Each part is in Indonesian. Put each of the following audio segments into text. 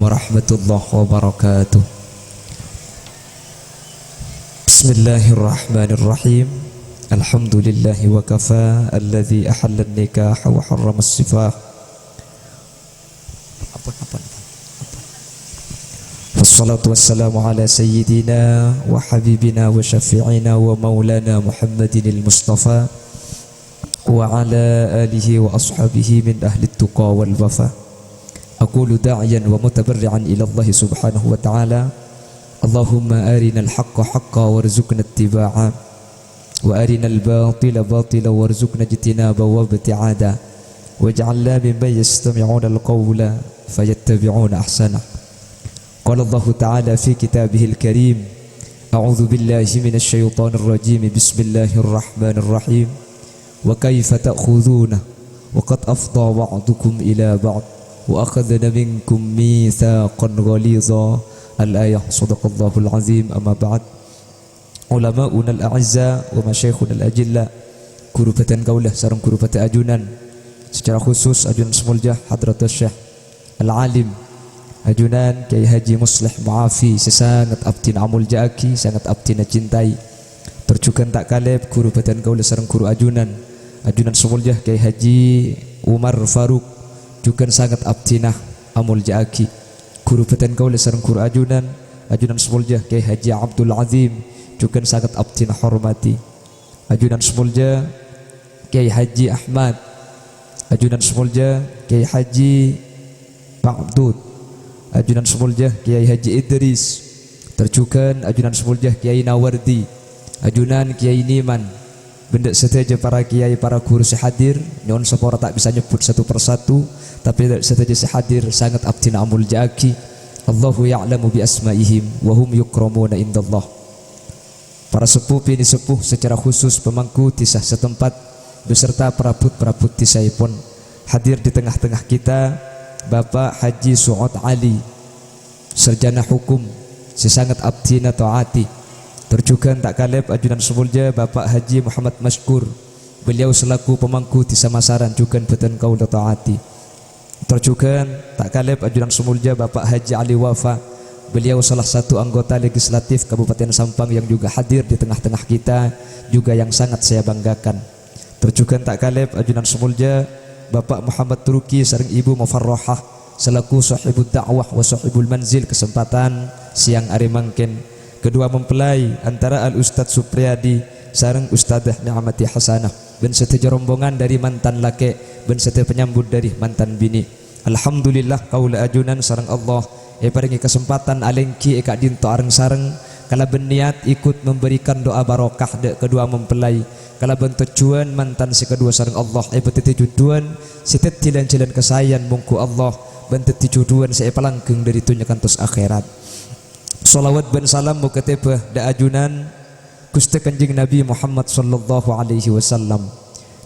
warahmatullahi wabarakatuh. Bismillahirrahmanirrahim. Alhamdulillahi wa kafa alladzi ahalla an-nikah wa harrama as-sifah. Wassalatu wassalamu ala sayyidina wa habibina wa syafi'ina wa maulana Muhammadinil Mustafa wa ala alihi wa ashabihi min ahli at-tuqa wal wafa. Aqulu da'iyan wa mutabarri'an ila Allah subhanahu wa ta'ala. Allahumma arina al-haqqa haqqan warzuqna ittiba'a wa arina al-batila batila warzuqna ijtinaba wa ibti'ada waj'alna mimman yastami'una al-qawla fayattabi'una ahsana. Qala Allah ta'ala fi kitabihil karim. A'udzu billahi minasy syaithanir rajim. Bismillahirrahmanirrahim. Wa kaifa ta'khuduna wa qad afdha ba'dukum ila ba'd wa akhadna minkum mitsaqan ghalidha. Al-ayah. Shadaqallahul azim. Amma ba'd. Ulama'una al-a'izza wa masyayikhuna al-ajilla, kurupatan kaulah sareng kurupatan ajunan, secara khusus ajunan semuljah Hadratus Syekh Al-Alim ajunan Kiai Haji Muslih Muafi, sesangat abdi amul jaaki, sangat abdi cintai. Terjukan tak kaleb kurupatan kaulah sareng kuru ajunan semuljah Kiai Haji Umar Faruk, juga sangat abdi amul jaaki. Kurupatan kaulah sareng kuru ajunan semuljah Kiai Haji Abdul Azim, juga sangat abdi hormati. Ajunan semuljah Kiai Haji Ahmad, ajunan semuljah Kiai Haji Ma'dud, ajunan semuljah Kiai Haji Idris, terjukan ajunan semuljah Kiai Nawardi, ajunan Kiai Niman. Benda seteja para kiai, para guru sehadir, nyon sepora tak bisa nyebut satu persatu, tapi seteja sehadir sangat abdi amul jaaki. Allahu ya'lamu bi asma'ihim wa hum yukramuna indallah. Para sepuh ini sepuh secara khusus pemangku tisah setempat beserta perabot-perabot tisah pun hadir di tengah-tengah kita. Bapak Haji Su'ad Ali, sarjana hukum, sesangat abdina taati. Terjukan tak kaleb ajunan semulja Bapak Haji Muhammad Maskur, beliau selaku pemangku tisah masaran juga beten kaula taati. Terjukan tak kaleb ajunan semulja Bapak Haji Ali Wafa, beliau salah satu anggota legislatif Kabupaten Sampang yang juga hadir di tengah-tengah kita, juga yang sangat saya banggakan. Terjukan tak kaleb ajunan semulja Bapak Muhammad Turuki sareng Ibu Mufarrahah selaku sahibud dakwah wa sahibul manzil kesempatan siang hari mangken. Kedua mempelai antara Al-Ustadz Supriyadi sareng Ustadzah Ni'amati Hasanah, ben seteja rombongan dari mantan lake, ben seteja penyambut dari mantan bini. Alhamdulillah kaula ajunan sareng Allah paringi kesempatan alengki eka dinto areng sareng kala berniat ikut memberikan doa barokah de kedua mempelai. Kala bentuk tujuan mantan si kedua sareng Allah beteti tujuan sitet tilan-tilan kesayan mungku Allah bentuk tujuan saya palangkeng dari tunyakan tos akhirat. Salawat dan salam mukatibah da ajunan Gusti Kanjeng Nabi Muhammad sallallahu alaihi wasallam.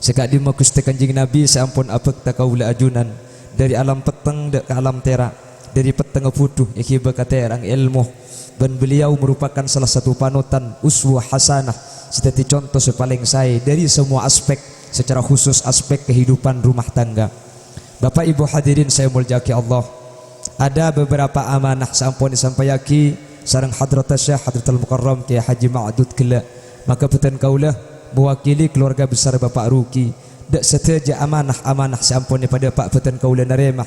Sekadi ma Gusti Kanjeng Nabi sampun apek ta kaula ajunan dari alam peteng ke alam terak, dari peteng putuh ikiba ka terang ilmu, dan beliau merupakan salah satu panutan uswah hasanah, seperti contoh sepaling saya dari semua aspek, secara khusus aspek kehidupan rumah tangga. Bapak Ibu hadirin saya muljaki Allah, ada beberapa amanah sampun disampaikan sareng Hadratus Syekh Hadratul Mukarram Kiai Haji Ma'dud kela, maka beten kaulah mewakili keluarga besar Bapak Ruki dak seteja amanah-amanah sampun pada Pak beten kaulah naremah,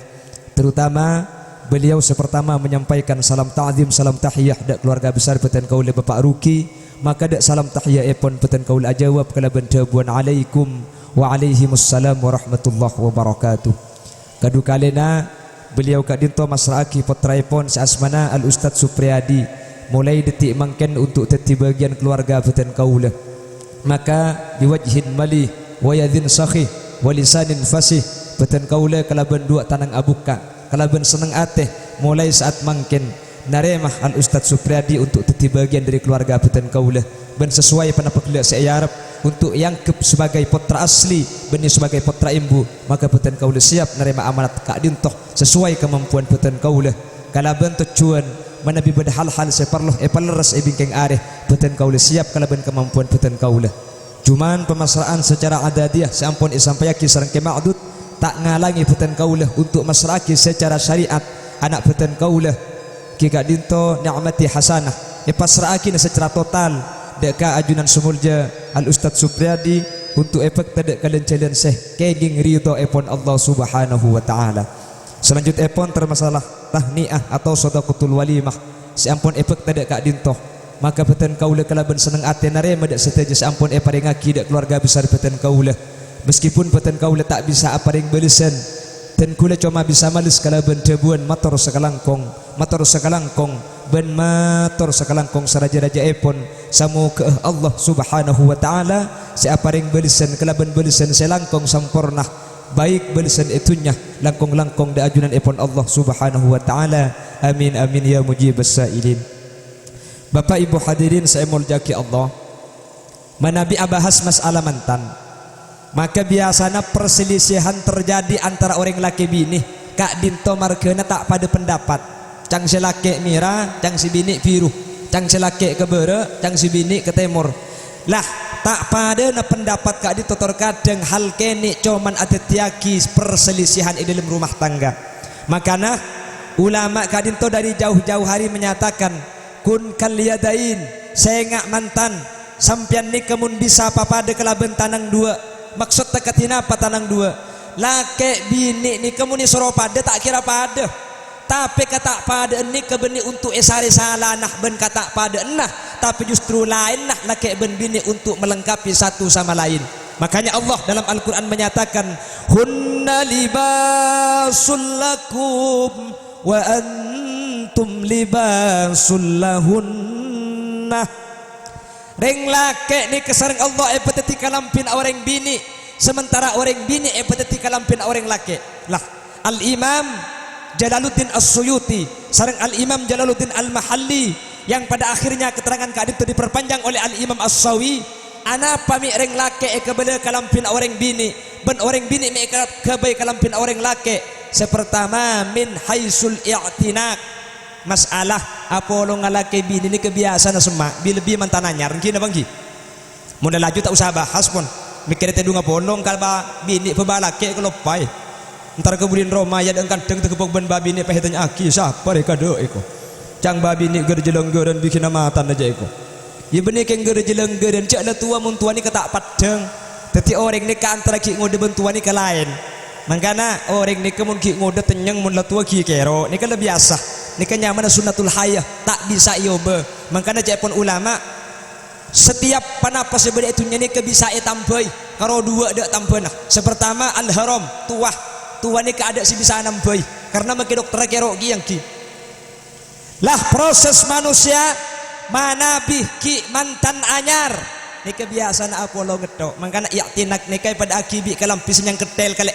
terutama beliau sepertama menyampaikan salam ta'zim salam tahiyah dak keluarga besar beten kaulah Bapak Ruki, maka dak salam tahiyah pun beten kaulah jawab kala bendabuan alaikum wa alaihimussalam warahmatullahi wabarakatuh. Kadu kalena beliau kak dinto masraki potraipon seasmana Al-Ustadz Supriyadi mulai detik mangken untuk teti bagian keluarga beten kaulah, maka biwajhin malih wa yadhin sakhih wa lisanin fasih beten kaulah kalaban dua tanang abuka kalaban seneng ateh mulai saat mangken naremah Al-Ustadz Supriyadi untuk teti bagian dari keluarga beten kaulah, ben sesuai panapakila saya harap untuk yangkep sebagai potra asli benih sebagai potra imbu, maka beten kaulah siap nerima amanat kak dintoh sesuai kemampuan beten kaulah. Kala bentuk cuan manabi pada hal-hal separloh paleras bingkeng areh beten kaulah siap kala ben kemampuan beten kaulah. Cuman pemasraan secara adadiah seampun isampayaki sareng Ki Ma'dud tak ngalangi beten kaulah untuk masraki secara syariat anak beten kaulah kika dinto ni'mati hasanah pasrahkin secara total deka ajunan sumulja al Ustadz Supriyadi untuk efek tadek kalian calen seh keging ridho epon Allah subhanahu wa ta'ala. Selanjut epon termasalah tahniah atau sadaqatul walimah seampun efek tadek kak dinto maka beten kaulah kalaban seneng atenare medak seteja seampun paringaki dak keluarga besar beten kaulah meskipun beten kaulah tak bisa aparing belisan dan kula cuma bisa malus kalaban debuan mator sekalangkong ben mator sekalangkong saraja-raja epon samu ke Allah subhanahu wa ta'ala seaparing belisan kalaban belisan selangkong sampurna baik belisan itunya langkong-langkong da ajunan epon Allah subhanahu wa ta'ala. Amin amin ya mujibas sailin. Bapak ibu hadirin saya muljaki Allah, manabi abahas masalah mantan maka biasanya perselisihan terjadi antara orang laki bini kak dinto markena tak pada pendapat cang si laki mira cang si bini biru cang si laki ke bere cang si bini ke timur lah tak pada na pendapat kak dinto terkadang hal kene cuman ada tiaki perselisihan di dalam rumah tangga. Makanya ulama kak dinto dari jauh-jauh hari menyatakan kun kaliyadain sengak mantan sampian ni kemun bisa papada kelaben tanang dua. Maksud tekatina apa tanang dua laki bini ni kamu ni soro pada tak kira pada tapi kata pada ni kebeni untuk esari salah nah ben kata pada nah tapi justru lain nah laki ben bini untuk melengkapi satu sama lain. Makanya Allah dalam Al-Quran menyatakan hunna libasul lakum wa antum libasul lahunna. Reng laki ni kesarang Allah epateti kalampin orang bini sementara orang bini epateti kalampin orang laki lah. Al-Imam Jalaluddin As-Suyuti sarang Al-Imam Jalaluddin Al-Mahalli yang pada akhirnya keterangan keadaan itu diperpanjang oleh Al-Imam As-Sawi anapa mi reng laki kebele kalampin orang bini ben orang bini mi kebele kalampin orang laki sepertama min haisul i'tinak masalah apolo ngalake bini ini kebiasaan semak lebih mantananyar gini bang mau laju tak usah bahas pun mikir itu dunga polong kalau bini pebalake kalau pai ntar kemudian Roma ya dan kadang terkepuk ben babi ini pahetannya aki siapa mereka do eko cang babi ini gerjelenggeran bikin amatan aja eko ya benih keng gerjelenggeran cak lah tua mun tua ni ketak padang teti orang ni ke antara ki ngode bentua ni ke lain makanya orang ni kemun ki ngode tenyeng mun lah tua ki kero ni kan lebih biasa ini kan nyaman sunnatul hayah tak bisa iobe. Makanya cepon ulama setiap panapas sebenarnya itu nyanyi kebisa tambai karo dua dak tambah nah sepertama al-haram tua ni keada si bisa nambai karena makin dokter kero yang ki lah proses manusia manabi ki mantan anyar ni kebiasaan apolo ngedok makanya yaktinak ni kai pada akibi kalampis yang ketel kali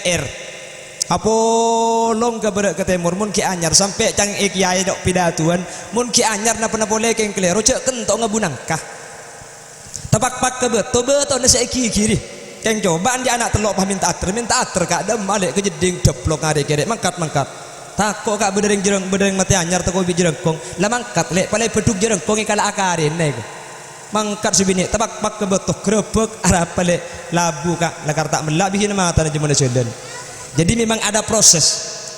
apolong ke berak ke timur mun ki anyar sampai cang kiai dok pidatuan mun ki anyar na pernah boleh keng klero cek kentok ngebunangkah tapak-pak ke beto na saiki kiri keng cobaan di anak telok pah minta ater kak dem balik ke jeding deplok ngare kere mangkat takok kak bedereng mati anyar takok bi jerengkong lah mangkat lek palai beduk jerengkong kala akarin nek mangkat sibini tapak-pak ke beto grebek arah palai labu kak lakar tak melak bikin mata na jemana seden. Jadi memang ada proses.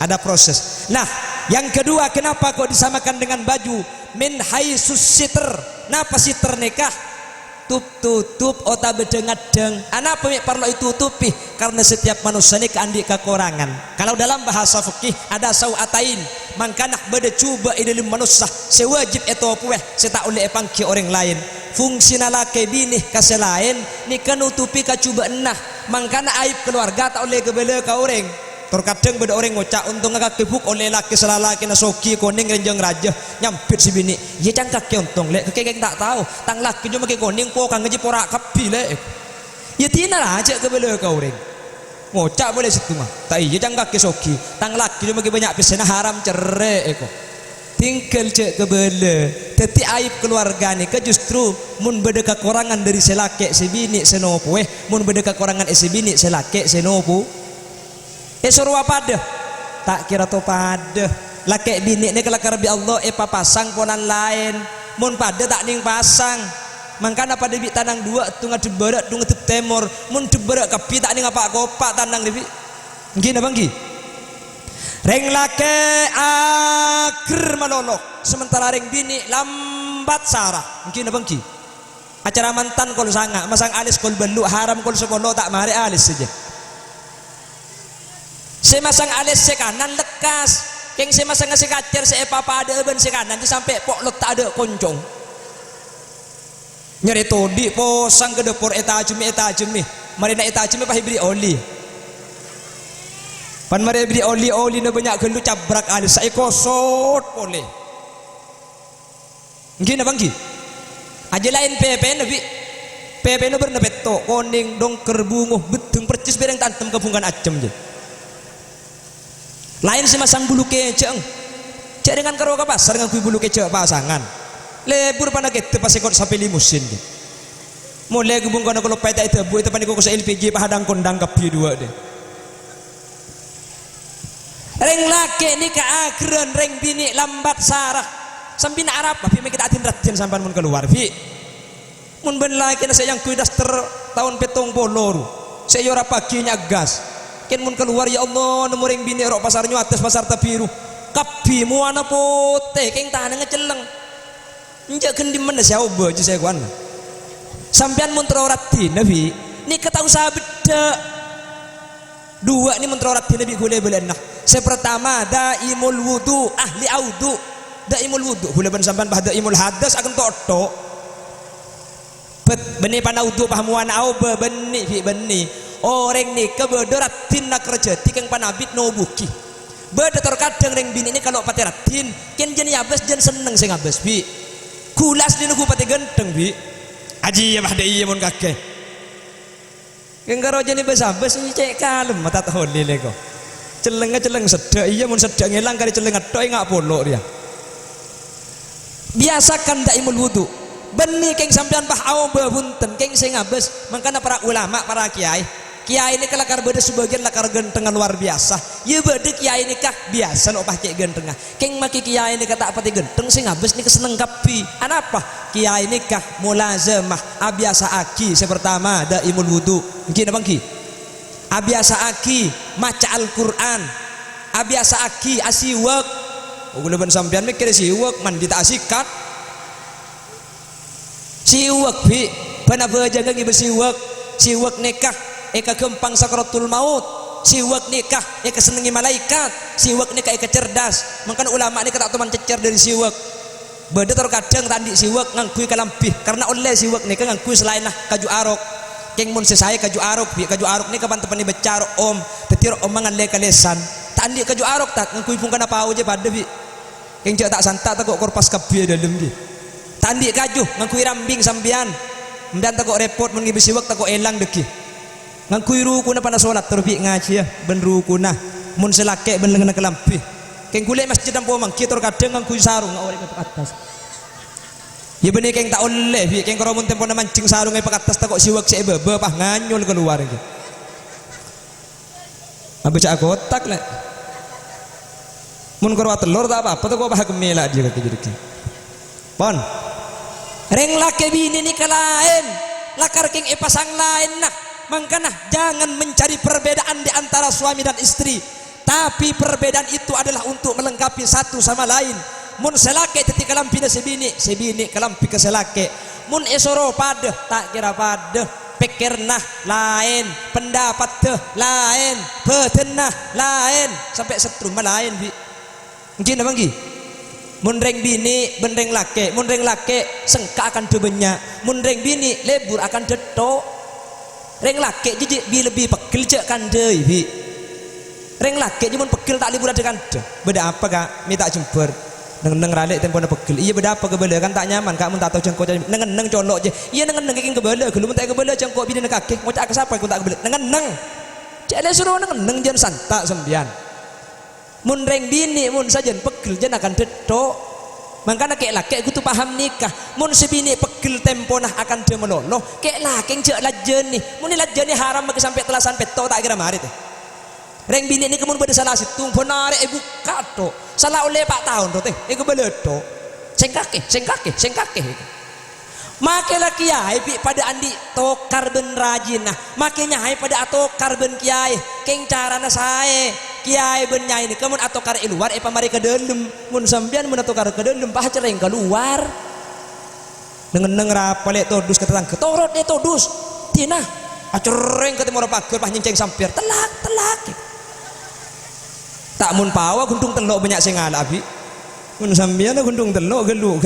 Nah, yang kedua kenapa kok disamakan dengan baju? Min haisus sitr. Napa sitr nikah? Tutup otak bedengadeng. Anapa mi perlu tutupi? Karena setiap manusia ni keandik kekurangan. Kalau dalam bahasa fikih ada sawatain. Mangkana beda cuba dalam manusia sewajib itu pueh setak oleh pangki orang lain. Fungsi nalake bini kasih lain ni kan nutupi kacuba enah. Mangkana aib keluarga tak oleh kebele ka orang terkadang beda orang ngocak untung ngakak kebuk oleh laki selalaki nasoki koning renjeng raja nyampit si bini ya cang kaki untung lek kekeng tak tahu tang laki cuma ke koning po kang ngeji porak kapi lek ya tina aja kebele ka orang ngocak boleh situ mah tak iya cang kaki soki tang laki cuma ke banyak pisena haram cerai eko tinggal cek kebele teti aib keluarga ni ke justru mun beda kekurangan dari selake sebini senopo mun beda kekurangan sebini selake senopo suruh apa dah tak kira to pada laki bini ni kalau karabi Allah papasang ponan lain mun pada tak ning pasang mangkana pada bi tanang dua tunga deberak tunga temor mun deberak kapi tak ning apa kopak tanang debi gini banggi Reng lake ager malolo, sementara reng bini lambat sarah. Mungkin apa mungkin? Acara mantan kol sanga, masang alis kol belu, haram kol sekolah tak mari alis saja. Saya masang alis se kanan lekas, keng saya masang ngasih kacer saya papa ada ben se kanan sampai pok lot tak ada koncong. Nyari todi posang ke dapur etajemi, mari na etajemi pah beri oli. Pan mari beri oli na banyak gelu cabrak alis saya kosot boleh. Gini bang Ki, aja lain pepe nabi, pepe na bernabeto, koning dong kerbunguh betung percis bereng tantem kebungan acem je. Lain si masang bulu keceng, cek dengan karo pasar dengan kui bulu keceng pasangan. Lebur pada kita pas ikut sampai limusin. Mulai gubung kono kalau peta itu bu itu panik ko sa LPG pahadang kondang kapi dua deh. Reng laki ni keakhiran reng bini lambat sarah. Sambil nak Arab tapi mereka tak tindak sampai mun keluar. Fi, mun ben laki nasi yang kui daster tahun petong bolor. Saya ora paginya gas. Ken mun keluar ya Allah nemu reng bini rok pasarnya atas pasar tapiru. Kapi muana pote keng tanah ngeceleng. Njak kendi mana siapa baju saya kuan. Sampean mun terorati Nabi, ni ketahu sabda. Dua ni mun terorati Nabi boleh belenah. Sepertama daimul wudu, ahli audu. Daimul wudu, boleh ben sampean bah daimul hadas akan toto. Beni panaudu pahamuan au beni fi beni. Orang ni kebederatin nak kerja tikeng panabit no buki. Beda terkadang reng bini ni kalau pateratin, ken jen yabes jen seneng sing abes bi. Kulas di nuku pati genteng bi. Aji ya bah iya mon kakek. Keng karo jeni besabes ni cek kalem mata tahun lele ko. Celeng sedak iya mon sedak ngilang kali celeng atok ngak polo dia. Biasakan daimul wudu. Beni keng sampean bah au bebunten keng sing abes mangkana para ulama para kiai ini kelakar beda sebagian lakar genteng luar biasa ya beda kiai ini kah biasa lo pakai genteng keng maki kiai ini kata apa genteng sing abes ni keseneng kapi anapa kiai ini kah mulazamah abiasa aki sepertama daimul wudu mungkin apa ki abiasa aki maca Al-Quran abiasa aki asiwak gula sampean mikir siwak mandi tak asikat siwak bi pana bejaga ngi bersiwak siwak nikah eka gempang sakaratul maut siwak nikah eka senengi malaikat siwak nikah eka cerdas makanya ulama ni kata teman cecer dari siwak beda terkadang tandi siwak ngangkui kalampih karena oleh siwak nikah ngangkui selain lah kaju arok keng mun sesaya kaju arok bi kaju arok ni kapan tepan becar om tetir om mangan le kalesan tandi kaju arok tak ngangkui pun kana pau je pada bi keng cak tak santak tak kok korpas kabeh dalam di tandi kaju ngangkui rambing sambian mbian tak kok repot mun ngibi siwak tak kok elang deki ngangkui rukuna pada solat terbi ngaji ya ben rukuna mun selake ben lengan kelampi keng kule masjid dan pomang kita kadang ngangkui sarung ngawari ke atas ya benih keng tak oleh bi keng kalau mun tempo mancing sarung ke atas tak kok siwak sik bebe pah nganyul keluar iki ambek cak kotak lek mun korwa telur tak apa-apa tak kok pah gemela dia kaki jadi pon reng lake bini ni kalain lakar keng pasang lain nak makanya jangan mencari perbedaan di antara suami dan istri tapi perbedaan itu adalah untuk melengkapi satu sama lain mun selake ketika lampina sebini kelampi ke selake mun esoro pada tak kira pada pikirnah lain pendapat teh lain betenah lain sampai setrum lain bi mungkin apa lagi mun reng bini benreng lake mun reng lake sengka akan debenya mun reng bini lebur akan detok reng laki jadi bi lebih pegel cek kandai bi reng laki jadi mun pegel tak libur ada kandai beda apa kak minta jember neng ralik tempo na pegel iya beda apa kebele kan tak nyaman kak mun tak tahu jengkok neng colok je iya neng keng kebele gelu mun tak kebele jengkok bini kaki mau cak ke siapa aku tak kebele neng cek le suruh neng jan santak sembian mun reng bini mun sajen pegel jan akan detok makanya kek laki aku tuh paham nikah mun sebini pegel tempo nah akan dia meloloh kek laki yang lajen nih mun lajen nih haram bagi sampai telasan peto tak kira mari teh reng bini ini kemun pada salah situng benar ibu kato salah oleh 4 tahun tuh teh iku beledo sengkake make laki kiai pada andi tokar ben rajin nah makanya hai pada atokar ben kiai keng carana sae kiai benyai ini kemun atau kar luar mari ke dalam mun sambian mun atau kar ke dalam pah cereng keluar dengan rapale todus ke tetangga ketorot todus tina acereng ketemu orang pager pah nyenceng sampir telak tak mun pawa guntung telok banyak sing abi mun sambian guntung telok gelu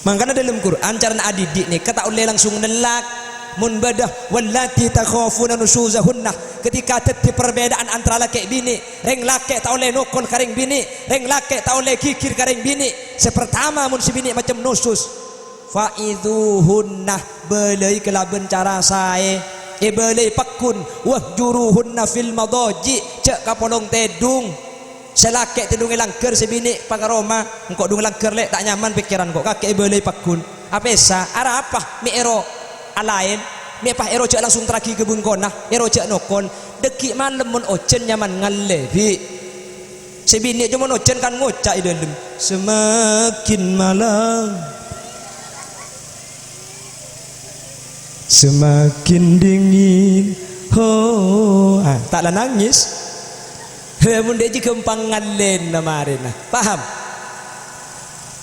makanya dalam Quran cara adidik nih kata oleh langsung nelak mun badah wallati takhafuna nusuzahunna ketika terjadi perbedaan antara laki bini reng laki tak oleh nukul karing bini reng laki tak oleh kikir karing bini sepertama mun si bini macam nusus fa'idhuhunna belai kelaben cara saya belai pakun wahjuruhunna fil madaji cek kapolong tedung selake tedung langker si bini pangaroma engkau dung langker lek tak nyaman pikiran kok kakek belai pakun apa esa ara apa mi ero alain mi pah ero cek langsung teragi ke bungkona ero cek nokon deki malam mun ocen nyaman ngalebi sebini cuma ocen kan ngocak i dalam semakin malam semakin dingin taklah nangis mun dia gempang ngalen namarin paham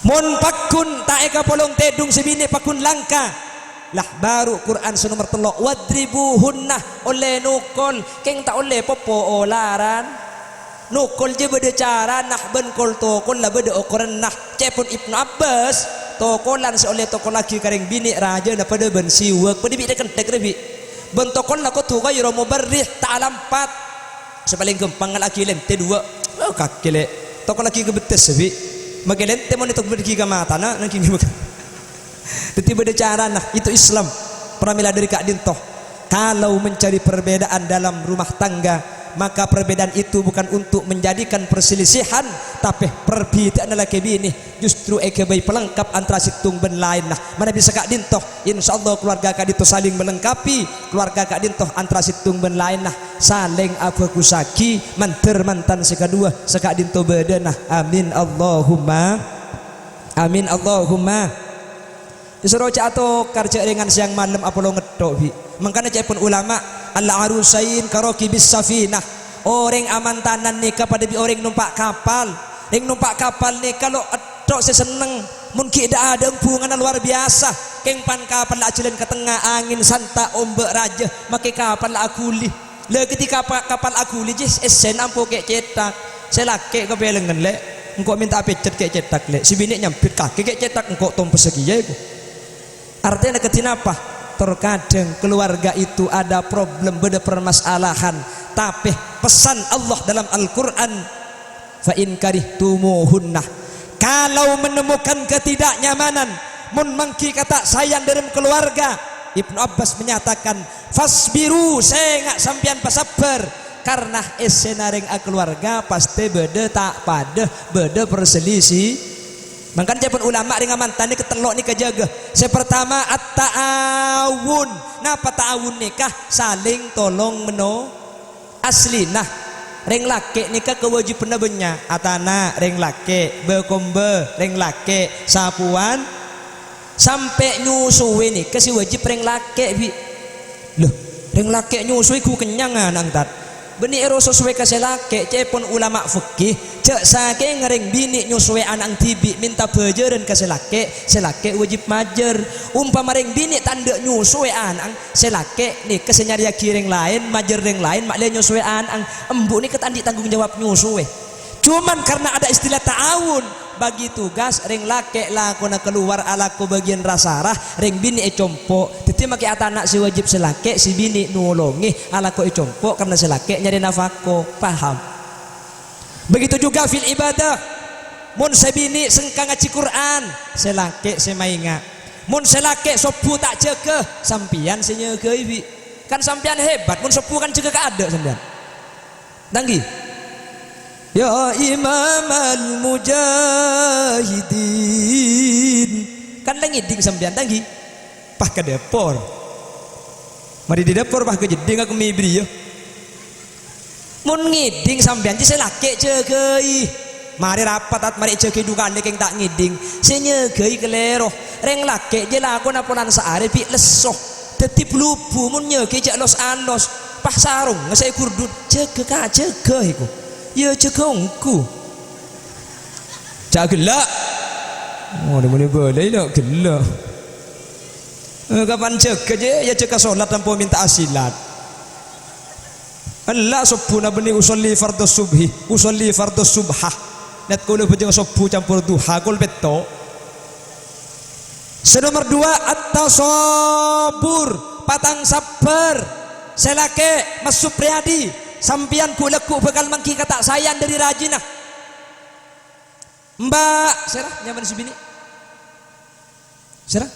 mun pakun tak eka polong tedung sebini pakun langka lah baru Quran senomor telok wadribuhunna oleh nukol keng tak oleh popo olaran nukol je beda cara nah ben kol tokol lah beda okoran nah cepun Ibnu Abbas tokolan seoleh tokol lagi karing bini raja na pada ben siwek pada bida kentek rebi ben tokol lah ko tuka yoro mubarrih tak alampat sepaling gempang lagi lente dua kakile tokol lagi kebetes sebi magelente mon itu bergi ke mata na nang kingi tiba ada cara nah itu Islam pramila dari Kak Dintoh kalau mencari perbedaan dalam rumah tangga maka perbedaan itu bukan untuk menjadikan perselisihan tapi perbedaan laki bini justru ekebai pelengkap antara situng ben lain nah mana bisa Kak Dintoh insyaallah keluarga Kak Dintoh saling melengkapi keluarga Kak Dintoh antara situng ben lain nah saling abu kusaki manter mantan sekadua sekak Dintoh beda nah amin Allahumma disuruh cak atau kerja dengan siang malam apa lo ngedok bi makanya cak pun ulama al-arusain karoki bis safinah orang amantanan nikah pada bi orang numpak kapal nih kalau edok seseneng mungkin tidak ada hubungan luar biasa keng pan kapal lah jalan ke tengah angin santa ombak raja makai kapal lah akuli le ketika kapal akuli jis esen ampo kek cetak selake ke belengan le engkau minta pecet kek cetak le si bini nyampit kaki kek cetak engkau tompes segi ya artinya ketina apa terkadang keluarga itu ada problem beda permasalahan tapi pesan Allah dalam Al-Quran fa in karihtumuhunna kalau menemukan ketidaknyamanan mun mangki kata sayang dalam keluarga Ibnu Abbas menyatakan fasbiru saya ngak sampian pasabar karena esenareng keluarga pasti beda tak pada beda perselisih makanya cepun ulama dengan mantan ini ketelok ni kejaga sepertama at-ta'awun napa ta'awun nikah saling tolong meno asli nah reng lake nikah kewajiban benya atana reng lake bekombe reng lake sapuan sampai nyusui nih kasih wajib reng lake bi loh reng lake nyusui ku kenyangan angkat beni ero sesuai kasih lake cepun ulama fikih cek sake ngereng bini nyusui anak tibi minta pelajaran kasih lake wajib majer umpama reng bini tanda nyusui anak selake nih kasih nyari kiring lain majer reng lain makle nyusui anak embu nih ketandi tanggung jawab nyusui cuman karena ada istilah ta'awun bagi tugas reng lake lakona keluar alaku bagian rasarah reng bini compo teti maki atanak si wajib selake si bini nolongi alaku compo karena selake nyari nafako paham begitu juga fil ibadah mun sebini sengka ngaji Quran selake semainga mun selake sopu tak cekeh sampian senyegeh bi kan sampian hebat mun sopu kan cekeh ada sampian tanggi ya imam al-mujahidin kan ngiding sampean tanggi pah ke dapur mari di dapur pah ke jeding aku mibri ya mun ngiding sampean ci selake cegei mari rapat mari cegei dukane keng tak ngiding senyegei kelero reng lake je lakon aponan saare pi lesoh tetip lupu mun nyegei cek los anos pah sarung ngasih kurdun jaga ka jaga iku ya jaga engku cak gelak oh dia boleh tak gelak kapan jaga je ya jaga solat tanpa minta asilat Allah subhuna bani usolli fardhu subhi usolli fardhu subhah net kulo bejeng subuh campur duha kul beto. Senomor 2 at-tasabur patang sabar selake Mas Supriyadi sampian ku leku bekal mangki kata sayan dari rajinah Mbak serah nyaman si bini serah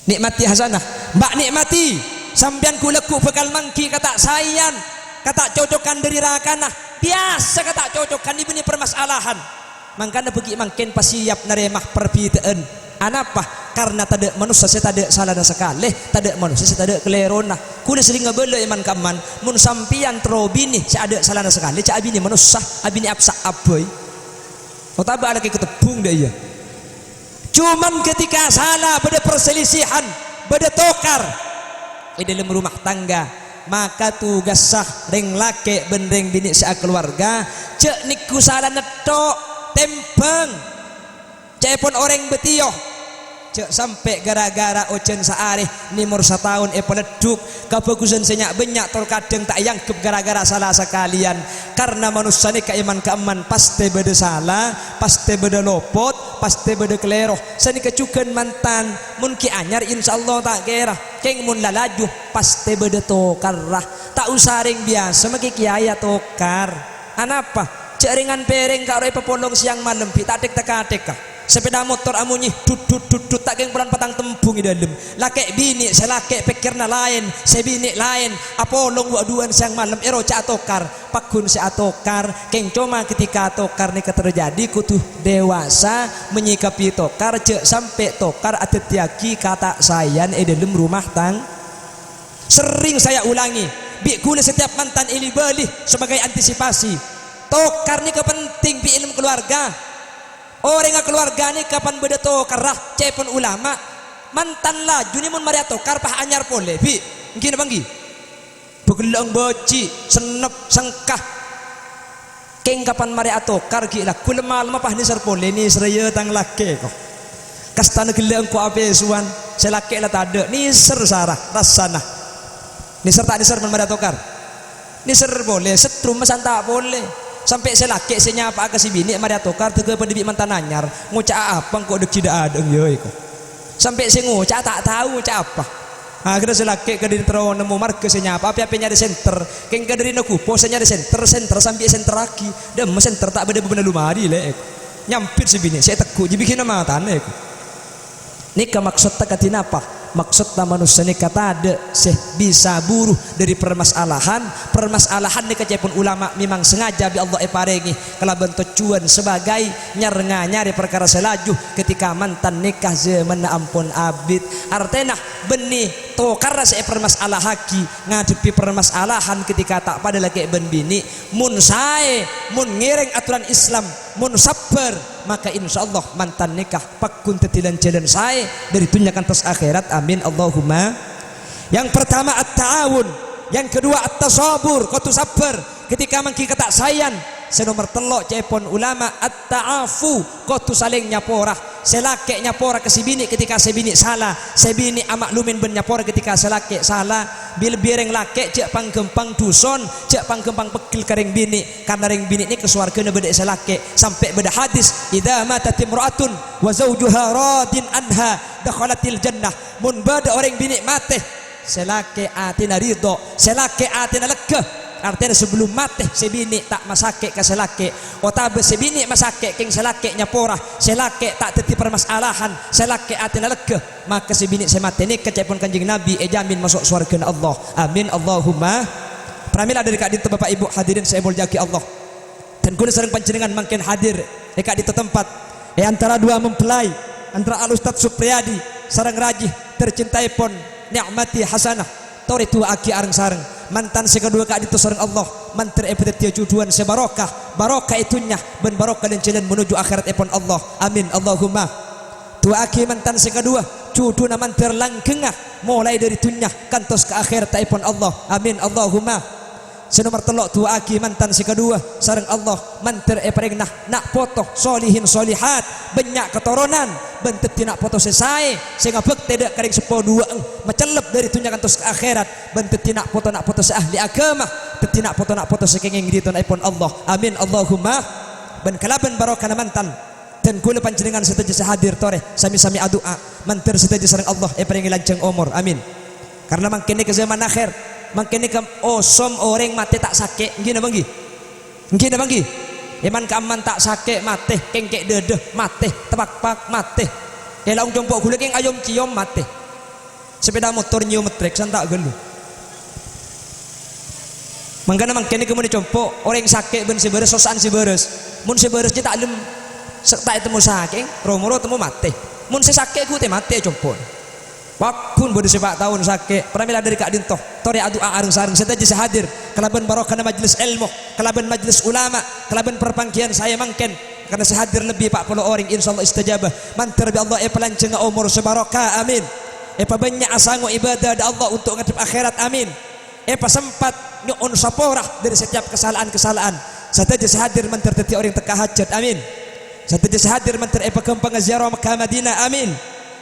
nikmati hasanah Mbak nikmati sampian ku leku bekal mangki kata sayan kata cocokan dari rakanah biasa kata cocokan ibu ni permasalahan mangkana bagi mangken pasiap naremah perbitaan anapa karena tak ada manusia saya tak ada salah sekali tak ada manusia saya tak ada kelerona kuda sering ngabela iman kaman mun sampian terobini saya ada salah sekali cak abini manusia abini absak aboy otaba ada ketepung dia iya cuman ketika salah pada perselisihan pada tokar di dalam rumah tangga maka tugas sah ring lake bendeng bini sia keluarga cek niku salah netok tempeng cepon orang betioh cek sampai gara-gara ocen saareh nimur setahun peleduk kebagusan senyak banyak tol kadang tak yangkep gara-gara salah sekalian karena manusia ni keiman keaman pasti beda salah pasti beda lopot pasti beda keleroh sani kecukan mantan mungkin anyar insyaallah tak kira keng mun lalaju pasti beda tokar lah tak usah ring biasa maki kiai tokar anapa cek ringan pereng karo pepolong siang malam tak tek teka sepeda motor amunyi dudut tak geng pelan patang tembung di dalam laki bini saya laki pikirna lain saya bini lain apolong waduan siang malam cak atokar pakun si atokar keng cuma ketika atokar ni terjadi kutuh dewasa menyikapi tokar cek sampai tokar atetiaki kata sayan dalam rumah tang sering saya ulangi bikule setiap mantan ili balik sebagai antisipasi tokar ni kepenting pi ilmu keluarga orang keluarga ni kapan beda tokar rah cepon ulama mantan laju ni mun maria tokar pah anyar pole bi mungkin banggi begelang boci senep sengkah keng kapan maria tokar gila kulemal mah pah ni ser pole ni seraya tang lake kok kastana gelang ko ape suan selake la tade ni ser sarah rasana ni ser tak ni ser mun maria tokar ni ser boleh setrum santa boleh sampai saya laki saya nyapa ke si bini mari atokar tege pendidik mantan anyar ngucak apa kok dek tidak ada yoi kok sampai saya ngucak tak tahu ngucak apa akhirnya saya laki ke diri terus nemu marga saya nyapa apa nyari center keng ke diri nakupo saya nyari center sampai center lagi dem center tak beda bebenah lumari lek nyampir si bini saya teguh dibikin nama tanah nikah maksud tak katina apa maksudnya manusia ni kata ada bisa buruh dari permasalahan ni kecepun ulama memang sengaja bi Allah parengi kalau bentuk cuan sebagai nyari perkara selaju ketika mantan nikah zaman ampun abid artena benih to karena saya permasalah haki ngadepi permasalahan ketika tak pada lagi ben bini mun sae mun ngiring aturan Islam mun sabar maka insyaallah mantan nikah pakun tetilan jalan saya dari tunyakan tos akhirat amin Allahumma. Yang pertama at-ta'awun, yang kedua at-tasabur kotu sabar ketika mangki kata sayan senomor telok cepon ulama at-ta'afu kotu saling nyaporah selake nyapora ke si bini ketika si bini salah si bini amaklumin ben nyapora ketika selake salah bil bireng lake cek panggempang duson cek panggempang pekil kering bini karena ring bini ini kesuargana beda selake sampai beda hadis idza matat imra'atun wa zawjuha radin anha dakhalatil jannah mun bada orang bini mate selake atina ridho selake atina lega artinya sebelum mati sebini tak masake ke selake otabe sebini masake king selake nyapora selake tak teti permasalahan selake atina lega maka sebini semate ni kecepon kanjeng Nabi jamin masuk surga Allah amin Allahumma. Pramila dari kak Bapak Ibu hadirin saya mulyaki Allah dan kudu sering panjenengan makin hadir kak di tempat antara dua mempelai antara Al Ustaz Supriyadi sareng rajih tercintai pon nikmati hasanah tori tua aki areng sareng mantan sekedua kak itu sareng Allah mantir epitet tujuan sebarokah barokah itunya ben barokah dan jalan menuju akhirat epon Allah amin Allahumma. Tua aki mantan sekedua cudu naman terlanggengah mulai dari dunia kantos ke akhirat taipun Allah amin Allahumma. Senomor telok tua aki mantan si kedua sareng Allah manter paring nak foto solihin solihat banyak keturunan bentet tina foto selesai sehingga bekte dek karing 10 2 macelep dari dunia kantos ke akhirat bentet tina foto nak foto seahli agama tetina foto nak foto sekenging diton ipun Allah amin Allahumma. Ben kalaban barokah mantan dan kula panjenengan setuju sehadir tore sami-sami adua manter setuju sareng Allah paring lanjeng umur amin. Karena mangkene ke zaman akhir mangkene kam osom orang mate tak sakit ngene banggi ngene banggi eman kaman tak sakit mate kengkek dedeh mate tepak-pak mate laung jompok kula keng ayom ciom mate sepeda motor nyium trek santak gelu mangkana mangkene kemun jompok orang sakit ben siberes sosan siberes mun siberes tak lem tak temu saking romoro temu mate mun sakit ku teh mate jompok wakun bodoh sepak tahun sakit pramila dari kak dintoh tori adu areng sareng setaji sehadir kelaban barokah majlis ilmu kelaban majlis ulama kelaban perpangkian saya mangken karena sehadir lebih 40 orang insyaallah istajabah mantar bi Allah pelanceng umur sebarokah amin banyak asangu ibadah da Allah untuk ngadep akhirat amin sempat nyuun saporah dari setiap kesalahan-kesalahan setaji sehadir mantar teti orang teka hajat amin setaji sehadir mantar kempang ziarah Makkah Madinah amin.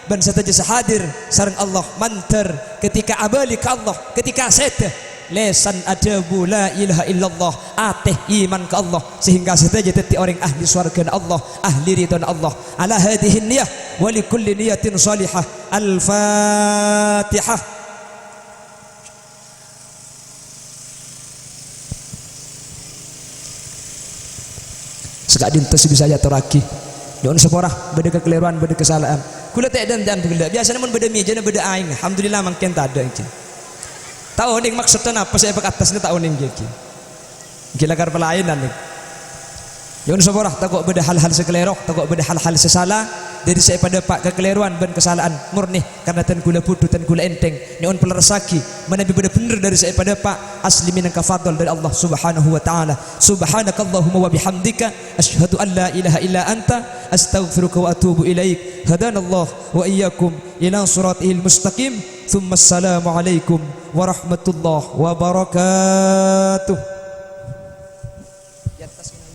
Dan setaja sehadir sareng Allah manter ketika abali ke Allah ketika seteh lesan adabu la ilaha illallah ateh iman ke Allah sehingga setaja teti orang ahli surga Allah ahli ridha Allah ala hadhihi niyah wa li kulli niyatin salihah al-fatihah. Sekadin tes bisa jatuh lagi jangan seporah beda kekeliruan beda kesalahan kula tak dan begila biasanya mun beda meja beda aing alhamdulillah mangken tak ada iki tahu ning maksudna apa saya pakai atasnya tahu ning iki gila kar pelainan nih yon seporah takut beda hal-hal sekeliru takut beda hal-hal sesalah dari saya pada pak kekeliruan dan kesalahan murni karena tan kula putu tan kula enteng nyon pelerasaki mana beda bener dari saya pada pak asli minang kafadl dari Allah subhanahu wa ta'ala subhanakallahumma wa bihamdika asyhadu an la ilaha illa anta astaghfiruka wa atubu ilaik hadanallah wa iyyakum ila siratil mustaqim thumma assalamu alaikum warahmatullahi wabarakatuh.